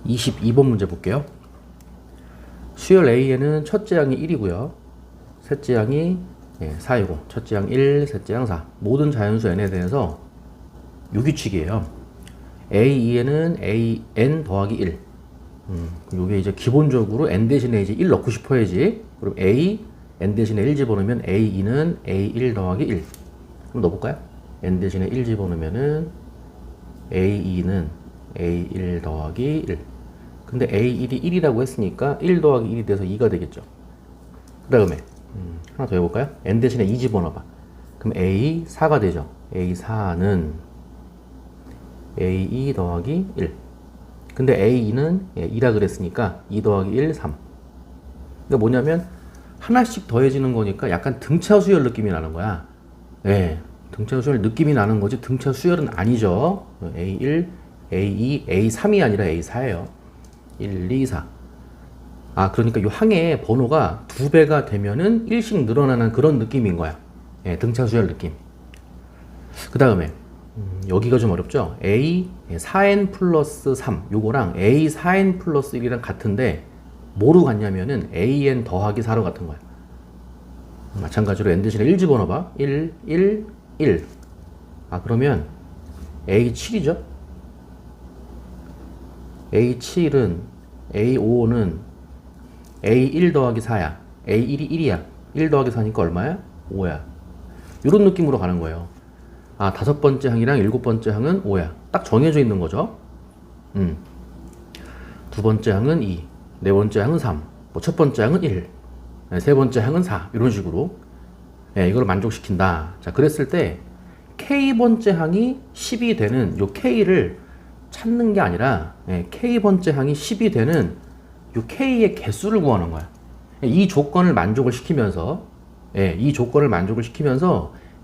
22번 문제 볼게요. 수열 A에는 첫째 항이 1이고요. 셋째 항이 4이고 첫째 항 1, 셋째 항 4. 모든 자연수 n에 대해서 유규칙이에요. A2에는 an 더하기 1. 요게 이제 기본적으로 n 대신에 이제 1 넣고 싶어야지. 그럼 n 대신에 1 집어넣으면 A2는 A1 더하기 1. 그럼 넣어볼까요? n 대신에 1 집어넣으면은 A2는 A1 더하기 1. 근데 A1이 1이라고 했으니까 1 더하기 1이 돼서 2가 되겠죠. 그 다음에 하나 더 해볼까요? n 대신에 2 집어넣어봐. 그럼 A4가 되죠. A4는 A2 더하기 1. 근데 A2는 2라 그랬으니까 2 더하기 1, 3. 그러니까 뭐냐면 하나씩 더해지는 거니까 약간 등차 수열 느낌이 나는 거야. 네, 등차 수열 느낌이 나는 거지 등차 수열은 아니죠. A1, A2, A3이 아니라 A4예요. 1, 2, 4. 아, 그러니까 이 항의 번호가 2배가 되면은 1씩 늘어나는 그런 느낌인 거야. 예, 등차 수열 느낌. 그 다음에 여기가 좀 어렵죠? A 4n 플러스 3 요거랑 A 4n 플러스 1이랑 같은데 뭐로 같냐면은 AN 더하기 4로 같은 거야. 마찬가지로 n 대신에 1 집어넣어봐. 1, 1, 1. 아, 그러면 A7이죠? A7은 A5는 A1 더하기 4야. A1이 1이야. 1 더하기 4니까 얼마야? 5야. 이런 느낌으로 가는 거예요. 아, 5번째 항이랑 7번째 항은 5야. 딱 정해져 있는 거죠. 두 번째 항은 2, 네 번째 항은 3, 뭐 첫 번째 항은 1, 세 번째 항은 4. 이런 식으로 이걸 만족시킨다. 자, 그랬을 때 K번째 항이 10이 되는 요 K를 찾는 게 아니라 K번째 항이 10이 되는 요 K의 개수를 구하는 거야. 이 조건을 만족을 시키면서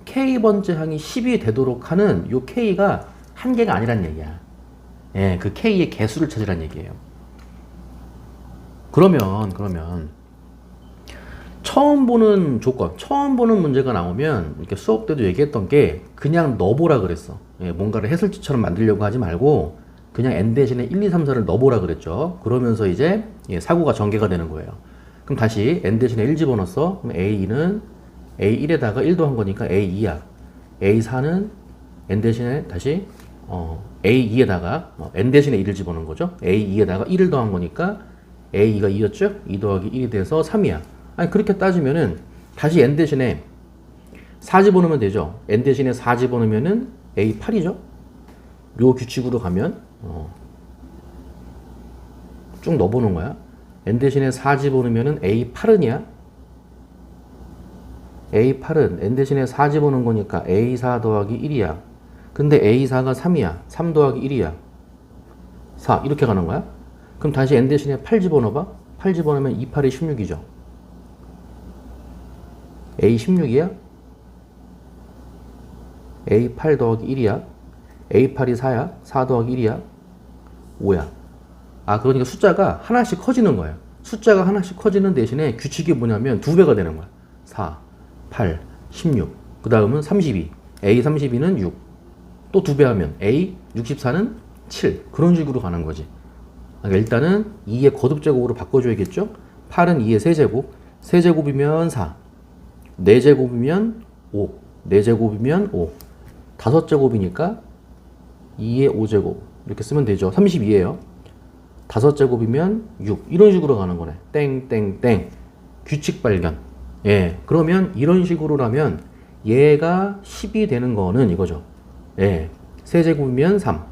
K번째 항이 10이 되도록 하는 요 K가 한 개가 아니란 얘기야. 그 K의 개수를 찾으란 얘기예요. 그러면 처음 보는 조건, 처음 보는 문제가 나오면 이렇게 수업 때도 얘기했던 게 그냥 넣어보라 그랬어. 뭔가를 해설지처럼 만들려고 하지 말고 그냥 n 대신에 1, 2, 3, 4를 넣어보라 그랬죠. 그러면서 이제 사고가 전개가 되는 거예요. 그럼 다시 n 대신에 1 집어넣었어. 그럼 A2는 A1에다가 1 더한 거니까 A2야. A4는 n 대신에 다시 A2에다가 n 대신에 1을 집어넣은 거죠. A2에다가 1을 더한 거니까 A2가 2였죠. 2 더하기 1이 돼서 3이야. 아니, 그렇게 따지면은 다시 n 대신에 4 집어넣으면 되죠. n 대신에 4 집어넣으면은 A8이죠. 요 규칙으로 가면 쭉 넣어보는 거야. n 대신에 4 집어넣으면은 A8은이야. A8은 n 대신에 4 집어넣은 거니까 A4 더하기 1이야. 근데 A4가 3이야. 3 더하기 1이야. 4. 이렇게 가는 거야. 그럼 다시 n 대신에 8 집어넣어봐. 8 집어넣으면 2, 8이 16이죠. A16이야? A8 더하기 1이야? A8이 4야? 4 더하기 1이야? 5야. 아, 그러니까 숫자가 하나씩 커지는 거예요. 숫자가 하나씩 커지는 대신에 규칙이 뭐냐면 2배가 되는 거야. 4, 8, 16. 그 다음은 32. A32는 6. 또 2배 하면 A64는 7. 그런 식으로 가는 거지. 그러니까 일단은 2의 거듭제곱으로 바꿔줘야겠죠? 8은 2의 세제곱. 세제곱이면 4. 4제곱이면 5. 4제곱이면 5. 5제곱이니까 2의 5제곱. 이렇게 쓰면 되죠. 32예요. 5제곱이면 6. 이런 식으로 가는 거네. 땡땡땡. 규칙 발견. 그러면 이런 식으로라면 얘가 10이 되는 거는 이거죠. 세제곱이면 3.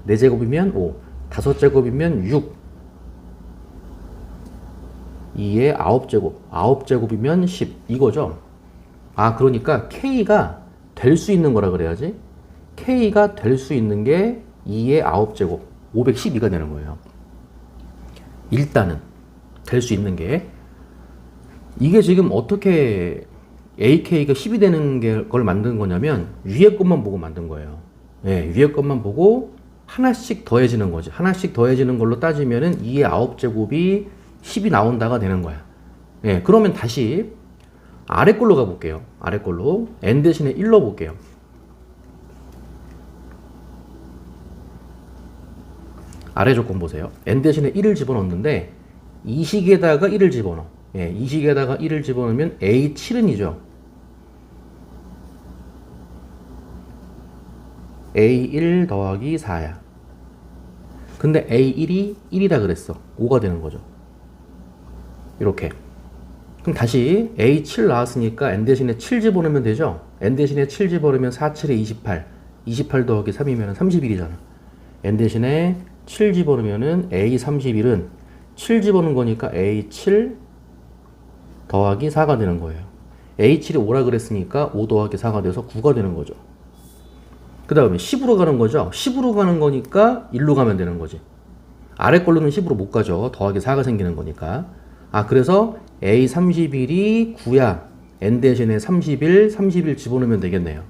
4제곱이면 5. 5제곱이면 6. 2의 9제곱. 9제곱이면 10. 이거죠. 아, 그러니까 K가 될 수 있는 거라 그래야지. K가 될 수 있는 게 2의 9제곱. 512가 되는 거예요. 일단은 될 수 있는 게 이게 지금 어떻게 AK가 10이 되는 걸 만든 거냐면 위에 것만 보고 만든 거예요. 위에 것만 보고 하나씩 더해지는 거지. 하나씩 더해지는 걸로 따지면은 2의 9제곱이 10이 나온다가 되는 거야. 그러면 다시 아래 걸로 가볼게요. 아래 걸로 n 대신에 1로 볼게요. 아래 조건 보세요. n 대신에 1을 집어넣는데 이 식에다가 1을 집어넣어. 예, 이 식에다가 1을 집어넣으면 A7은 이죠. A1 더하기 4야. 근데 A1이 1이다 그랬어. 5가 되는 거죠. 이렇게. 그럼 다시 A7 나왔으니까 n 대신에 7 집어넣으면 되죠. n 대신에 7 집어넣으면 4, 7에 28. 28 더하기 3이면 31이잖아. n 대신에 7 집어넣으면 A31은 7 집어넣은 거니까 A7 더하기 4가 되는 거예요. A7이 5라 그랬으니까 5 더하기 4가 돼서 9가 되는 거죠. 그 다음에 10으로 가는 거죠. 10으로 가는 거니까 1로 가면 되는 거지. 아래 걸로는 10으로 못 가죠. 더하기 4가 생기는 거니까. 아, 그래서 A31이 9야. n 대신에 31 집어넣으면 되겠네요.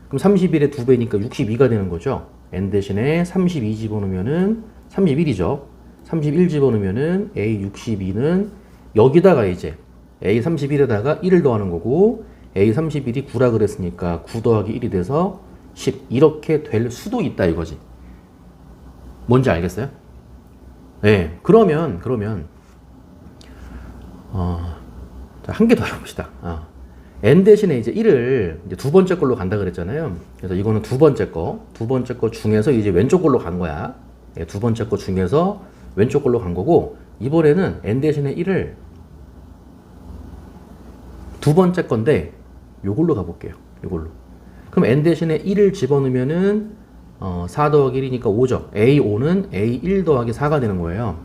그럼 31의 2배니까 62가 되는 거죠. n 대신에 32 집어넣으면은 31이죠. 31 집어넣으면은 A62는 여기다가 이제 A31에다가 1을 더하는 거고 A31이 9라 그랬으니까 9 더하기 1이 돼서 10 이렇게 될 수도 있다 이거지. 뭔지 알겠어요? 네. 그러면 한 개 더 해봅시다. n 대신에 이제 1을 이제 두 번째 걸로 간다 그랬잖아요. 그래서 이거는 두 번째 거 중에서 이제 왼쪽 걸로 간 거야. 예, 두 번째 거 중에서 왼쪽 걸로 간 거고 이번에는 n 대신에 1을 두 번째 건데 요걸로 가볼게요. 요걸로. 그럼 n 대신에 1을 집어넣으면은 4 더하기 1이니까 5죠. A5는 A1 더하기 4가 되는 거예요.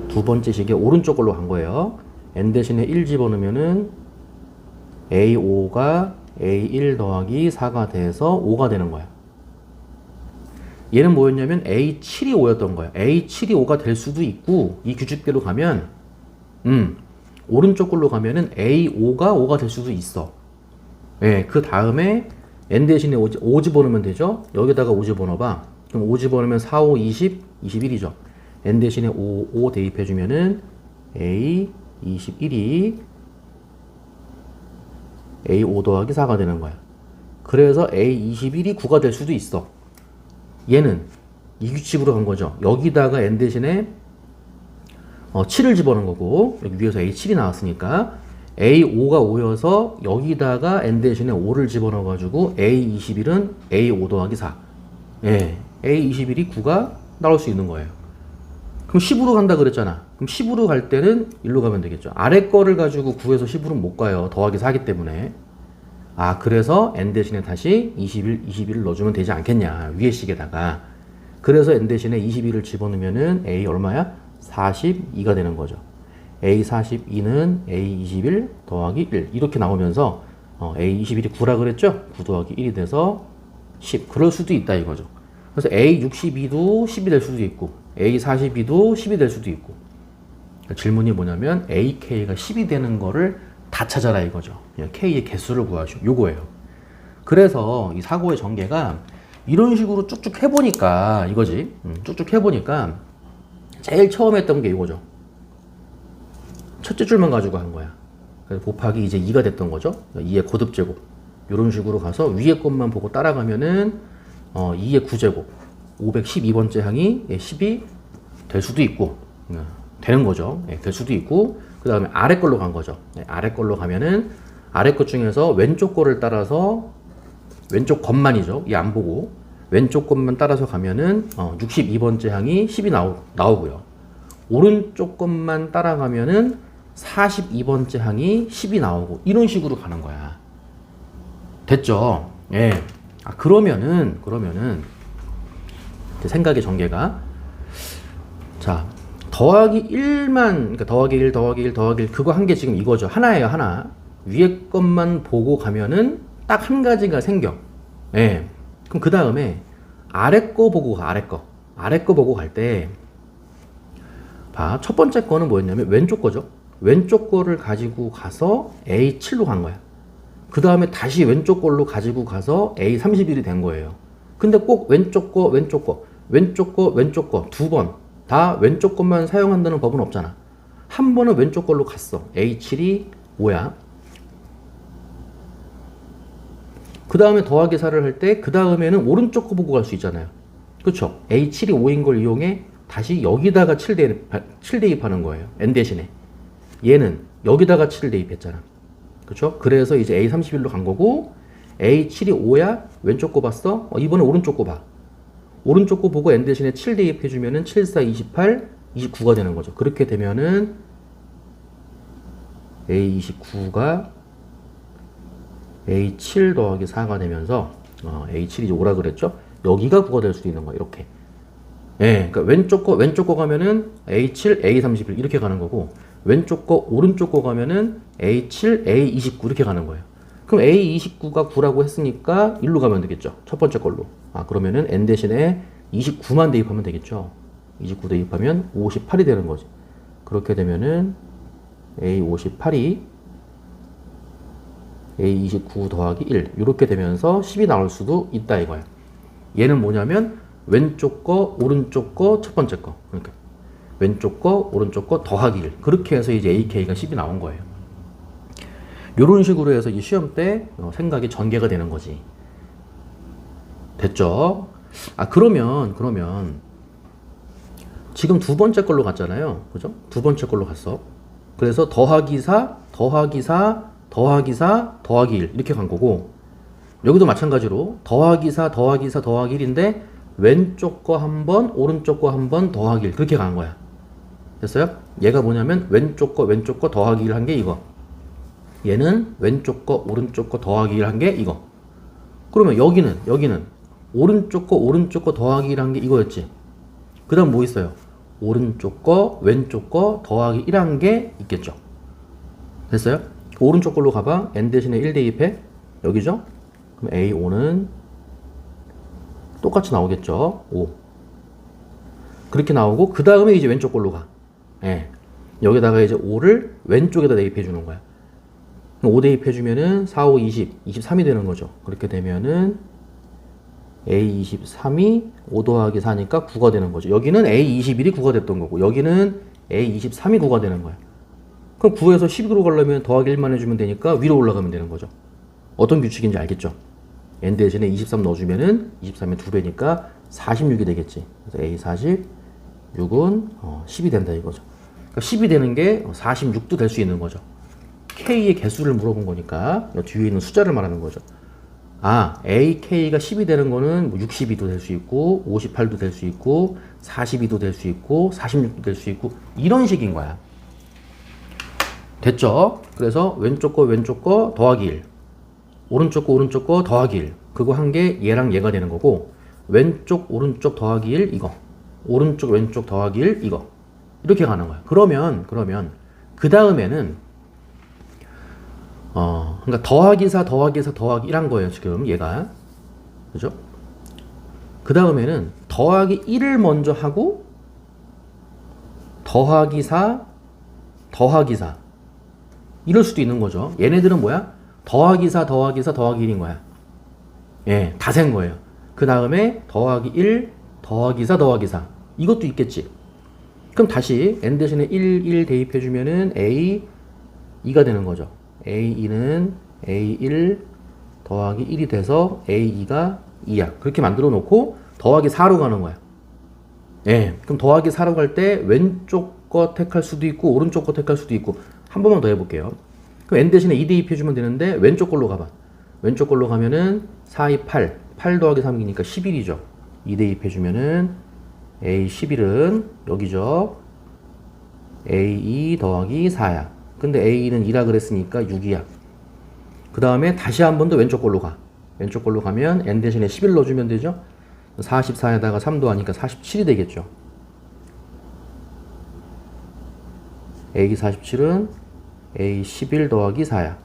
두 번째 식의 오른쪽 걸로 간 거예요. n 대신에 1 집어넣으면은 A5가 A1 더하기 4가 돼서 5가 되는 거야. 얘는 뭐였냐면 A7이 5였던 거야. A7이 5가 될 수도 있고 이 규칙대로 가면 오른쪽 걸로 가면은 A5가 5가 될 수도 있어. 예, 그 다음에 n 대신에 5 집어넣으면 되죠. 여기다가 5 집어넣어봐. 그럼 5 집어넣으면 4, 5, 20, 21이죠. n 대신에 5 대입해주면은 A21이 A5 더하기 4가 되는 거야. 그래서 A21이 9가 될 수도 있어. 얘는 이 규칙으로 간 거죠. 여기다가 n 대신에 7을 집어넣은 거고 여기 위에서 A7이 나왔으니까 A5가 5여서 여기다가 n 대신에 5를 집어넣어 가지고 A21은 A5 더하기 4. 예, A21이 9가 나올 수 있는 거예요. 그럼 10으로 간다 그랬잖아. 그럼 10으로 갈 때는 1로 가면 되겠죠. 아래 거를 가지고 9에서 10으로는 못 가요. 더하기 4기 때문에. 아, 그래서 n 대신에 다시 21을 넣어주면 되지 않겠냐. 위에 식에다가. 그래서 n 대신에 21을 집어넣으면은 A 얼마야? 42가 되는 거죠. A42는 A21 더하기 1. 이렇게 나오면서 A21이 9라 그랬죠? 9 더하기 1이 돼서 10. 그럴 수도 있다 이거죠. 그래서 A62도 10이 될 수도 있고 A42도 10이 될 수도 있고. 그러니까 질문이 뭐냐면 AK가 10이 되는 거를 다 찾아라 이거죠. K의 개수를 구하시오. 요거예요. 그래서 이 사고의 전개가 이런 식으로 쭉쭉 해보니까 이거지. 쭉쭉 해보니까 제일 처음 했던 게 이거죠. 첫째 줄만 가지고 한 거야. 그래서 곱하기 이제 2가 됐던 거죠. 2의 거듭제곱. 이런 식으로 가서 위에 것만 보고 따라가면은 2의 9제곱. 512번째 항이 10이 될 수도 있고, 되는 거죠. 될 수도 있고, 그 다음에 아래 걸로 간 거죠. 아래 걸로 가면은 아래 것 중에서 왼쪽 거를 따라서 왼쪽 것만이죠. 이 안 보고 왼쪽 것만 따라서 가면은 62번째 항이 10이 나오고요. 오른쪽 것만 따라가면은 42번째 항이 10이 나오고 이런 식으로 가는 거야. 됐죠? 예. 아, 그러면은 생각의 전개가 자, 더하기 1만 그러니까 더하기 1 더하기 1 더하기 1 그거 한 게 지금 이거죠. 하나예요, 하나. 위에 것만 보고 가면은 딱 한 가지가 생겨. 예. 그럼 그 다음에 아래 거 보고 가, 아래 거. 아래 거 보고 갈 때 봐. 첫 번째 거는 뭐였냐면 왼쪽 거죠. 왼쪽 거를 가지고 가서 A7로 간 거야. 그 다음에 다시 왼쪽 걸로 가지고 가서 A31이 된 거예요. 근데 꼭 왼쪽 거 두 번 다 왼쪽 것만 사용한다는 법은 없잖아. 한 번은 왼쪽 걸로 갔어. A7이 5야. 그 다음에 더하기 4를 할 때 그 다음에는 오른쪽 거 보고 갈 수 있잖아요. 그쵸? A7이 5인 걸 이용해 다시 여기다가 7 대입하는 거예요. n 대신에. 얘는 여기다가 7을 대입했잖아. 그쵸? 그래서 이제 A31로 간 거고, A7이 5야? 왼쪽 거 봤어? 이번에 오른쪽 거 봐. 오른쪽 거 보고 n 대신에 7 대입해주면은 7, 4, 28, 29가 되는 거죠. 그렇게 되면은 A29가 A7 더하기 4가 되면서 A7이 이제 5라 그랬죠? 여기가 9가 될 수도 있는 거야. 이렇게. 예, 그러니까 왼쪽 거 가면은 A7, A31 이렇게 가는 거고, 왼쪽 거, 오른쪽 거 가면은 A7, A29 이렇게 가는 거예요. 그럼 A29가 9라고 했으니까 1로 가면 되겠죠. 첫 번째 걸로. 그러면은 N 대신에 29만 대입하면 되겠죠. 29 대입하면 58이 되는 거지. 그렇게 되면은 A58이 A29 더하기 1 이렇게 되면서 10이 나올 수도 있다 이거야. 얘는 뭐냐면 왼쪽 거, 오른쪽 거, 첫 번째 거. 그러니까 왼쪽 거, 오른쪽 거 더하기 1. 그렇게 해서 이제 AK가 10이 나온 거예요. 이런 식으로 해서 이 시험 때 생각이 전개가 되는 거지. 됐죠? 그러면 지금 두 번째 걸로 갔잖아요. 그죠? 두 번째 걸로 갔어. 그래서 더하기 4, 더하기 4, 더하기 4, 더하기 1 이렇게 간 거고, 여기도 마찬가지로 더하기 4, 더하기 4, 더하기 1인데 왼쪽 거 한 번, 오른쪽 거 한 번 더하기 1 그렇게 간 거야. 됐어요? 얘가 뭐냐면 왼쪽 거 더하기 1 한 게 이거. 얘는 왼쪽 거, 오른쪽 거 더하기 1 한 게 이거. 그러면 여기는 오른쪽 거 더하기 1 한 게 이거였지. 그 다음 뭐 있어요? 오른쪽 거, 왼쪽 거 더하기 1 한 게 있겠죠. 됐어요? 오른쪽 걸로 가봐. n 대신에 1 대입해. 여기죠? 그럼 A5는 똑같이 나오겠죠. 5. 그렇게 나오고, 그 다음에 이제 왼쪽 걸로 가. 예. 여기다가 이제 5를 왼쪽에다 대입해 주는 거야. 5 대입해주면은 4, 5, 20, 23이 되는 거죠. 그렇게 되면은 A23이 5 더하기 4니까 9가 되는 거죠. 여기는 A21이 9가 됐던 거고, 여기는 A23이 9가 되는 거야. 그럼 9에서 12로 가려면 더하기 1만 해주면 되니까 위로 올라가면 되는 거죠. 어떤 규칙인지 알겠죠? n 대신에 23 넣어주면은 23의 2배니까 46이 되겠지. 그래서 A46은 10이 된다 이거죠. 그러니까 10이 되는 게 46도 될 수 있는 거죠. K의 개수를 물어본 거니까 뒤에 있는 숫자를 말하는 거죠. AK가 10이 되는 거는 62도 될 수 있고 58도 될 수 있고 42도 될 수 있고 46도 될 수 있고 이런 식인 거야. 됐죠? 그래서 왼쪽 거 더하기 1, 오른쪽 거 더하기 1, 그거 한 게 얘랑 얘가 되는 거고, 왼쪽 오른쪽 더하기 1 이거, 오른쪽 왼쪽 더하기 1 이거 이렇게 가는 거야. 그러면 그 다음에는 그러니까 더하기 4 더하기 1 한 거예요 지금 얘가. 그죠? 그 다음에는 더하기 1을 먼저 하고 더하기 4 더하기 4 이럴 수도 있는 거죠. 얘네들은 뭐야? 더하기 4 더하기 4 더하기 1인 거야. 예, 다 센 거예요. 그 다음에 더하기 1 더하기 4 더하기 4 이것도 있겠지. 그럼 다시 n 대신에 1 대입해주면은 A 2가 되는 거죠. A2는 A1 더하기 1이 돼서 A2가 2야. 그렇게 만들어 놓고 더하기 4로 가는 거야. 예, 그럼 더하기 4로 갈 때 왼쪽 거 택할 수도 있고 오른쪽 거 택할 수도 있고. 한 번만 더 해볼게요. 그럼 n 대신에 2 대입해주면 되는데 왼쪽 걸로 가봐. 왼쪽 걸로 가면은 4, 2, 8 더하기 3이니까 11이죠. 2 대입해주면은 A11은 여기죠. A2 더하기 4야. 근데 A는 2라 그랬으니까 6이야. 그 다음에 다시 한 번 더 왼쪽 걸로 가. 왼쪽 걸로 가면 n 대신에 11 넣어주면 되죠. 44에다가 3 더하니까 47이 되겠죠. A47은 A11 더하기 4야.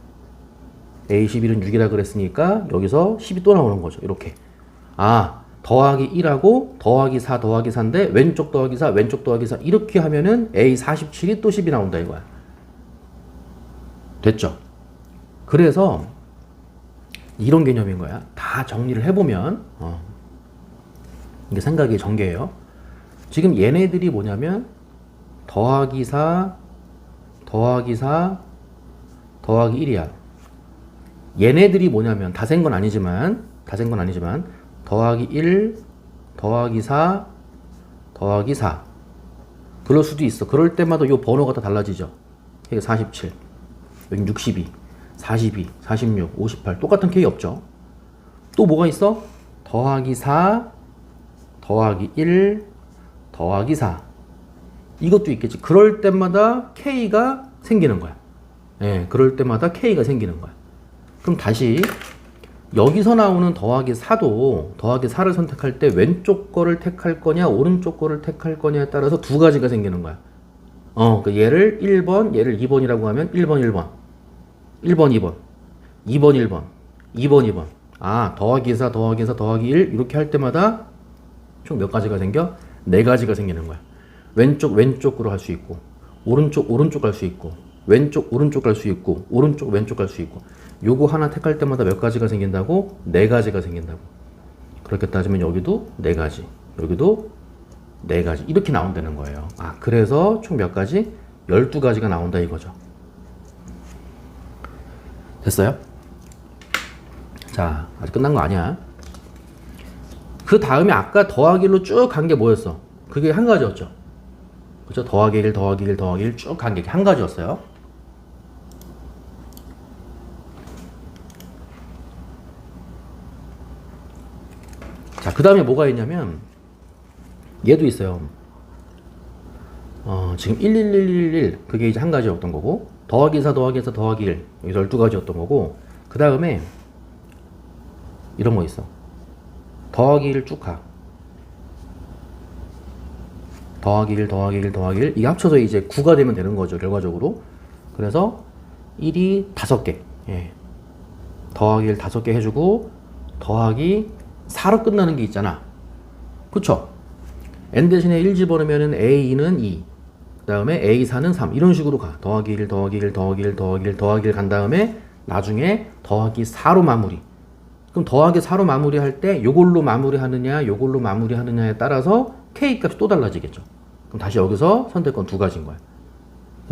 A11은 6이라 그랬으니까 여기서 10이 또 나오는 거죠. 이렇게. 더하기 1하고 더하기 4 더하기 4인데 왼쪽 더하기 4 왼쪽 더하기 4 이렇게 하면은 A47이 또 10이 나온다 이거야. 됐죠? 그래서 이런 개념인 거야. 다 정리를 해보면 이게 생각이 전개예요. 지금 얘네들이 뭐냐면 더하기 4 더하기 4 더하기 1이야. 얘네들이 뭐냐면 다 센 건 아니지만 더하기 1 더하기 4 더하기 4. 그럴 수도 있어. 그럴 때마다 이 번호가 다 달라지죠. K 47, 여기 62, 42, 46, 58 똑같은 K 없죠. 또 뭐가 있어? 더하기 4 더하기 1 더하기 4. 이것도 있겠지. 그럴 때마다 K가 생기는 거야. 예, 그럴 때마다 K가 생기는 거야. 그럼 다시 여기서 나오는 더하기 4도 더하기 4를 선택할 때 왼쪽 거를 택할 거냐 오른쪽 거를 택할 거냐에 따라서 두 가지가 생기는 거야. 그러니까 얘를 1번, 얘를 2번이라고 하면 1번, 1번, 1번, 2번, 2번, 1번, 2번, 2번. 더하기 4, 더하기 4, 더하기 1 이렇게 할 때마다 총 몇 가지가 생겨? 네 가지가 생기는 거야. 왼쪽으로 할 수 있고, 오른쪽 갈 수 있고, 오른쪽 갈 수 있고, 왼쪽 갈 수 있고. 요거 하나 택할 때마다 몇 가지가 생긴다고? 네 가지가 생긴다고. 그렇게 따지면 여기도 네 가지, 여기도 네 가지. 이렇게 나온다는 거예요. 그래서 총 몇 가지? 12가지가 나온다 이거죠. 됐어요? 자, 아직 끝난 거 아니야. 그 다음에 아까 더하기로 쭉 간 게 뭐였어? 그게 한 가지였죠. 그죠? 더하기 1, 더하기 1, 더하기 1 쭉 간 게 한 가지였어요. 자, 그 다음에 뭐가 있냐면 얘도 있어요. 지금 11111 그게 이제 한 가지였던 거고, 더하기 4 더하기 4 더하기 1 여기 12가지였던 거고, 그 다음에 이런 거 있어. 더하기 1 쭉 가. 더하기 1 더하기 1 더하기 1 이게 합쳐서 이제 9가 되면 되는 거죠 결과적으로. 그래서 1이 5개, 예. 더하기 1 5개 해주고 더하기 4로 끝나는 게 있잖아. 그쵸? n 대신에 1 집어넣으면 a는 2, 그 다음에 a4는 3 이런 식으로 가. 더하기 1 더하기 1 더하기 1 더하기 1 더하기 1 간 다음에 나중에 더하기 4로 마무리. 그럼 더하기 4로 마무리할 때 요걸로 마무리하느냐 요걸로 마무리하느냐에 따라서 K 값이 또 달라지겠죠. 그럼 다시 여기서 선택권 두 가지인 거야.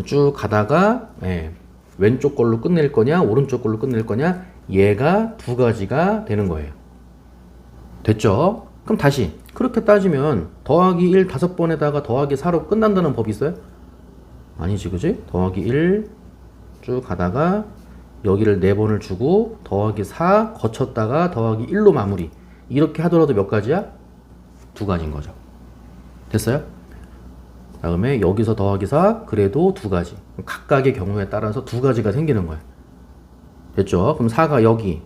쭉 가다가 왼쪽 걸로 끝낼 거냐 오른쪽 걸로 끝낼 거냐 얘가 두 가지가 되는 거예요. 됐죠? 그럼 다시 그렇게 따지면 더하기 1 5번에다가 더하기 4로 끝난다는 법이 있어요? 아니지, 그지? 더하기 1 쭉 가다가 여기를 4번을 주고 더하기 4 거쳤다가 더하기 1로 마무리. 이렇게 하더라도 몇 가지야? 두 가지인 거죠. 됐어요? 다음에 여기서 더하기 4 그래도 두 가지. 각각의 경우에 따라서 두 가지가 생기는 거야. 됐죠? 그럼 4가 여기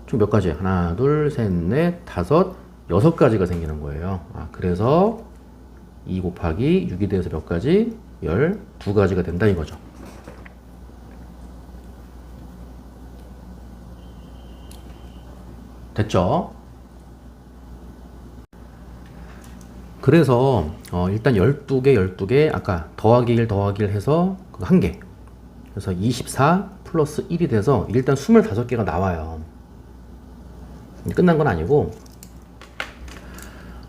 총 몇 가지야? 하나, 둘, 셋, 넷, 다섯, 6가지가 생기는 거예요. 그래서 2 곱하기 6이 돼서 몇 가지? 12가지가 된다 이거죠. 됐죠? 그래서 일단 12개 아까 더하기 1 더하기 1 해서 그거 1개, 그래서 24 플러스 1이 돼서 일단 25개가 나와요. 끝난 건 아니고,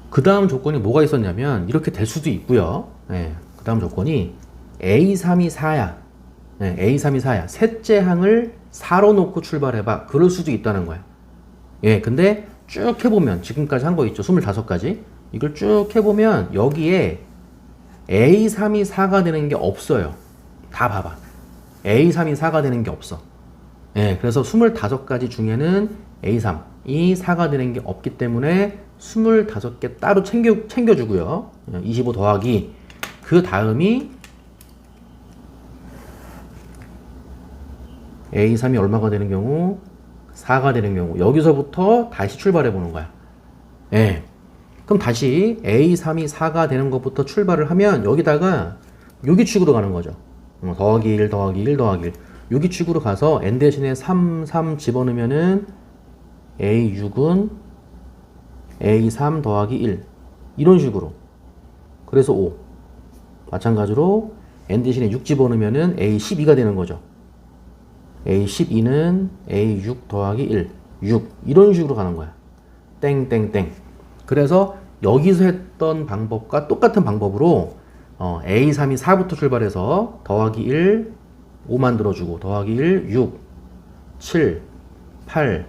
그 다음 조건이 뭐가 있었냐면 이렇게 될 수도 있고요. 그 다음 조건이 A3이 4야. A3이 4야. 셋째 항을 4로 놓고 출발해봐. 그럴 수도 있다는 거야. 근데 쭉 해보면 지금까지 한 거 있죠. 25가지. 이걸 쭉 해보면 여기에 A3이 4가 되는 게 없어요. 다 봐봐. A3이 4가 되는 게 없어. 그래서 25가지 중에는 A3이 4가 되는 게 없기 때문에 25개 따로 챙겨주고요. 25 더하기 그 다음이 A3이 얼마가 되는 경우? 4가 되는 경우. 여기서부터 다시 출발해 보는 거야. 그럼 다시 A3이 4가 되는 것부터 출발을 하면 여기다가 요기축으로 가는 거죠. 더하기 1 더하기 1 더하기 1 요기축으로 가서 n 대신에 3 집어넣으면은 A6은 A3 더하기 1 이런 식으로. 그래서 5 마찬가지로 n 대신에 6 집어넣으면은 A12가 되는 거죠. A12는 A6 더하기 1 6 이런 식으로 가는 거야. 땡땡땡. 그래서 여기서 했던 방법과 똑같은 방법으로 A3이 4부터 출발해서 더하기 1 5 만들어주고 더하기 1 6 7 8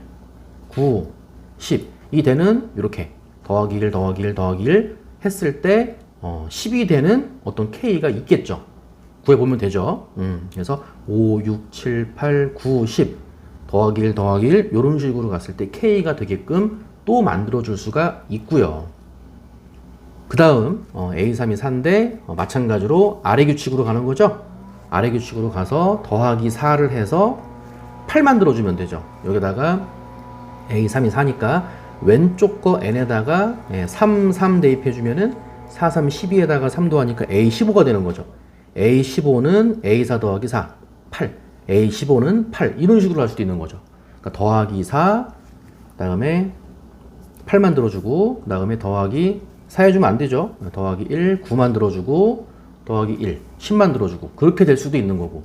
9 10 이 대는 이렇게 더하기 1 더하기 1 더하기 1 했을 때 10이 되는 어떤 K가 있겠죠. 구해보면 되죠. 그래서 5, 6, 7, 8, 9, 10 더하기 1 더하기 1 이런 식으로 갔을 때 K가 되게끔 또 만들어줄 수가 있고요. 그 다음 A3이 4인데 마찬가지로 아래 규칙으로 가는 거죠. 아래 규칙으로 가서 더하기 4를 해서 8 만들어주면 되죠. 여기다가 A3이 4니까 왼쪽 거 N에다가 3, 3 대입해주면은 4, 3, 12에다가 3 더하니까 A15가 되는 거죠. A15는 A4 더하기 4, 8. A15는 8. 이런 식으로 할 수도 있는 거죠. 그러니까 더하기 4, 그 다음에 8 만들어주고, 그 다음에 더하기 4 해주면 안 되죠. 더하기 1, 9 만들어주고, 더하기 1, 10 만들어주고. 그렇게 될 수도 있는 거고.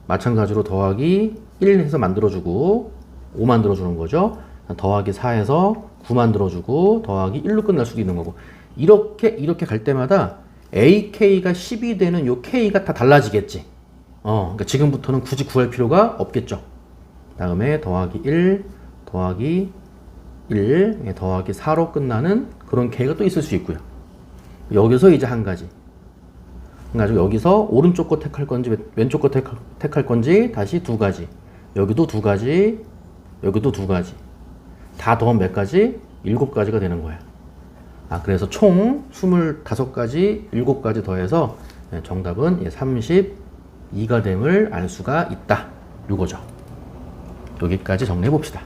마찬가지로 더하기 1 해서 만들어주고, 5 만들어주는 거죠. 더하기 4에서 9 만들어주고, 더하기 1로 끝날 수도 있는 거고. 이렇게 갈 때마다 AK가 10이 되는 요 K가 다 달라지겠지. 그러니까 지금부터는 굳이 구할 필요가 없겠죠. 다음에 더하기 1, 더하기 1, 더하기 4로 끝나는 그런 K가 또 있을 수 있고요. 여기서 이제 한 가지. 그래가지고 여기서 오른쪽 거 택할 건지 왼쪽 거 택할 건지 다시 두 가지. 여기도 두 가지, 여기도 두 가지. 다 더하면 몇 가지? 7가지가 되는 거야. 그래서 총 25가지, 7가지 더해서 정답은 32가 됨을 알 수가 있다. 요거죠. 여기까지 정리해 봅시다.